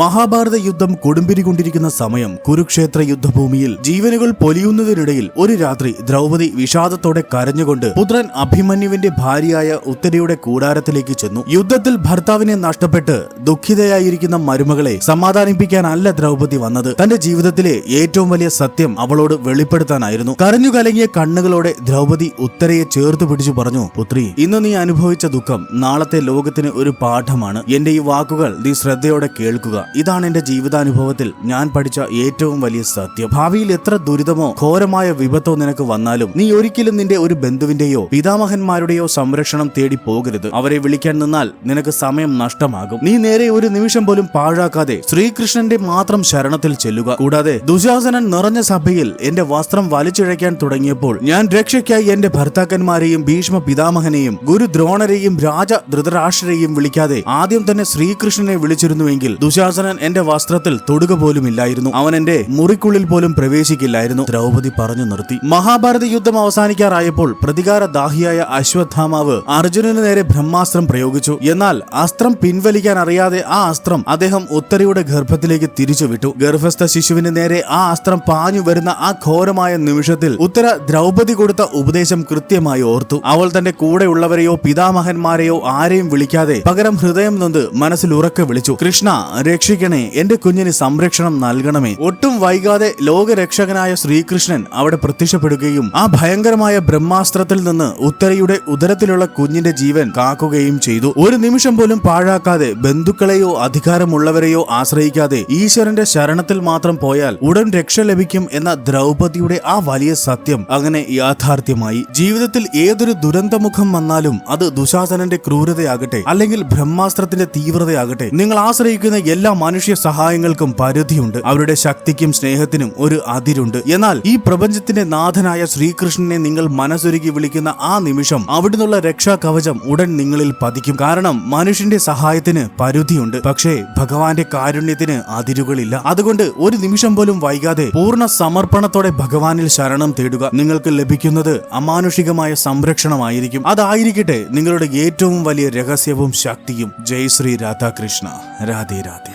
മഹാഭാരത യുദ്ധം കൊടുമ്പിരികൊണ്ടിരിക്കുന്ന സമയം കുരുക്ഷേത്ര യുദ്ധഭൂമിയിൽ ജീവനുകൾ പൊലിയുന്നതിനിടയിൽ ഒരു രാത്രി ദ്രൗപദി വിഷാദത്തോടെ കരഞ്ഞുകൊണ്ട് പുത്രൻ അഭിമന്യുവിന്റെ ഭാര്യയായ ഉത്തരയുടെ കൂടാരത്തിലേക്ക് ചെന്നു. യുദ്ധത്തിൽ ഭർത്താവിനെ നഷ്ടപ്പെട്ട് ദുഃഖിതയായിരിക്കുന്ന മരുമകളെ സമാധാനിപ്പിക്കാനല്ല ദ്രൗപദി വന്നത്. തന്റെ ജീവിതത്തിലെ ഏറ്റവും വലിയ സത്യം അവളോട് വെളിപ്പെടുത്താനായിരുന്നു. കരഞ്ഞു കലങ്ങിയ കണ്ണുകളോടെ ദ്രൗപദി ഉത്തരയെ ചേർത്തു പിടിച്ചു പറഞ്ഞു, പുത്രി, ഇന്ന് നീ അനുഭവിച്ച ദുഃഖം നാളത്തെ ലോകത്തിന് ഒരു പാഠമാണ്. എന്റെ ഈ വാക്കുകൾ നീ ശ്രദ്ധയോടെ കേൾക്കുക. ഇതാണ് എന്റെ ജീവിതാനുഭവത്തിൽ ഞാൻ പഠിച്ച ഏറ്റവും വലിയ സത്യം. ഭാവിയിൽ എത്ര ദുരിതമോ ഘോരമായ വിപത്തോ നിനക്ക് വന്നാലും നീ ഒരിക്കലും നിന്റെ ഒരു ബന്ധുവിന്റെയോ പിതാമഹന്മാരുടെയോ സംരക്ഷണം തേടി പോകരുത്. അവരെ വിളിക്കാൻ നിന്നാൽ നിനക്ക് സമയം നഷ്ടമാകും. നീ നേരെ ഒരു നിമിഷം പോലും പാഴാക്കാതെ ശ്രീകൃഷ്ണന്റെ മാത്രം ശരണത്തിൽ ചെല്ലുക. കൂടാതെ ദുശാസനൻ നിറഞ്ഞ സഭയിൽ എന്റെ വസ്ത്രം വലിച്ചിഴയ്ക്കാൻ തുടങ്ങിയപ്പോൾ ഞാൻ രക്ഷയ്ക്കായി എന്റെ ഭർത്താക്കന്മാരെയും ഭീഷ്മ പിതാമഹനെയും ഗുരു ദ്രോണരെയും രാജ ധൃതരാഷ്ട്രരെയും വിളിക്കാതെ ആദ്യം തന്നെ ശ്രീകൃഷ്ണനെ വിളിച്ചിരുന്നുവെങ്കിൽ ദുശാസനൻ എന്റെ വസ്ത്രത്തിൽ തൊടുക പോലും ഇല്ലായിരുന്നു. അവൻ എന്റെ മുറിക്കുള്ളിൽ പോലും പ്രവേശിക്കില്ലായിരുന്നു. ദ്രൗപദി പറഞ്ഞു നിർത്തി. മഹാഭാരത യുദ്ധം അവസാനിക്കാറായപ്പോൾ പ്രതികാരദാഹിയായ അശ്വത്ഥാമാവ് അർജുനന് നേരെ ബ്രഹ്മാസ്ത്രം പ്രയോഗിച്ചു. എന്നാൽ അസ്ത്രം പിൻവലിക്കാൻ അറിയാതെ ആ അസ്ത്രം അദ്ദേഹം ഉത്തരയുടെ ഗർഭത്തിലേക്ക് തിരിച്ചുവിട്ടു. ഗർഭസ്ഥ ശിശുവിന് നേരെ ആ അസ്ത്രം പാഞ്ഞു വരുന്ന ആ ഘോരമായ നിമിഷത്തിൽ ഉത്തര ദ്രൗപദി കൊടുത്ത ഉപദേശം കൃത്യമായി ഓർത്തു. അവൾ തന്റെ കൂടെയുള്ളവരെയോ പിതാമഹന്മാരെയോ ആരെയും വിളിക്കാതെ പകരം ഹൃദയം നൊന്ത് മനസ്സിൽ ഉറക്കെ വിളിച്ചു, കൃഷ്ണ, രക്ഷിക്കണേ, എന്റെ കുഞ്ഞിന് സംരക്ഷണം നൽകണമേ. ഒട്ടും വൈകാതെ ലോകരക്ഷകനായ ശ്രീകൃഷ്ണൻ അവിടെ പ്രത്യക്ഷപ്പെടുകയും ആ ഭയങ്കരമായ ബ്രഹ്മാസ്ത്രത്തിൽ നിന്ന് ഉത്തരയുടെ ഉദരത്തിലുള്ള കുഞ്ഞിന്റെ ജീവൻ കാക്കുകയും ചെയ്തു. ഒരു നിമിഷം പോലും പാഴാക്കാതെ ബന്ധുക്കളെയോ അധികാരമുള്ളവരെയോ ആശ്രയിക്കാതെ ഈശ്വരന്റെ ശരണത്തിൽ മാത്രം പോയാൽ ഉടൻ രക്ഷ ലഭിക്കും എന്ന ദ്രൗപദിയുടെ ആ വലിയ സത്യം അങ്ങനെ യാഥാർത്ഥ്യമായി. ജീവിതത്തിൽ ഏതൊരു ദുരന്തമുഖം വന്നാലും അത് ദുശാസനന്റെ ക്രൂരതയാകട്ടെ അല്ലെങ്കിൽ ബ്രഹ്മാസ്ത്രത്തിന്റെ തീവ്രതയാകട്ടെ, നിങ്ങൾ ആശ്രയിക്കുന്ന എല്ലാ മനുഷ്യ സഹായങ്ങൾക്കും പരിധിയുണ്ട്. അവരുടെ ശക്തിക്കും സ്നേഹത്തിനും ഒരു അതിരുണ്ട്. എന്നാൽ ഈ പ്രപഞ്ചത്തിന്റെ നാഥനായ ശ്രീകൃഷ്ണനെ നിങ്ങൾ മനസ്സൊരുക്കി വിളിക്കുന്ന ആ നിമിഷം അവിടുന്നുള്ള രക്ഷാ കവചം ഉടൻ നിങ്ങളിൽ പതിക്കും. കാരണം മനുഷ്യന്റെ സഹായത്തിന് പരിധിയുണ്ട്, പക്ഷേ ഭഗവാന്റെ കാരുണ്യത്തിന് അതിരുകളില്ല. അതുകൊണ്ട് ഒരു നിമിഷം പോലും വൈകാതെ പൂർണ്ണ സമർപ്പണത്തോടെ ഭഗവാനിൽ ശരണം തേടുക. നിങ്ങൾക്ക് ലഭിക്കുന്നത് അമാനുഷികമായ സംരക്ഷണമായിരിക്കും. അതായിരിക്കട്ടെ നിങ്ങളുടെ ഏറ്റവും വലിയ രഹസ്യവും ശക്തിയും. ജയ് ശ്രീ രാധാകൃഷ്ണ. രാധേ രാധേ.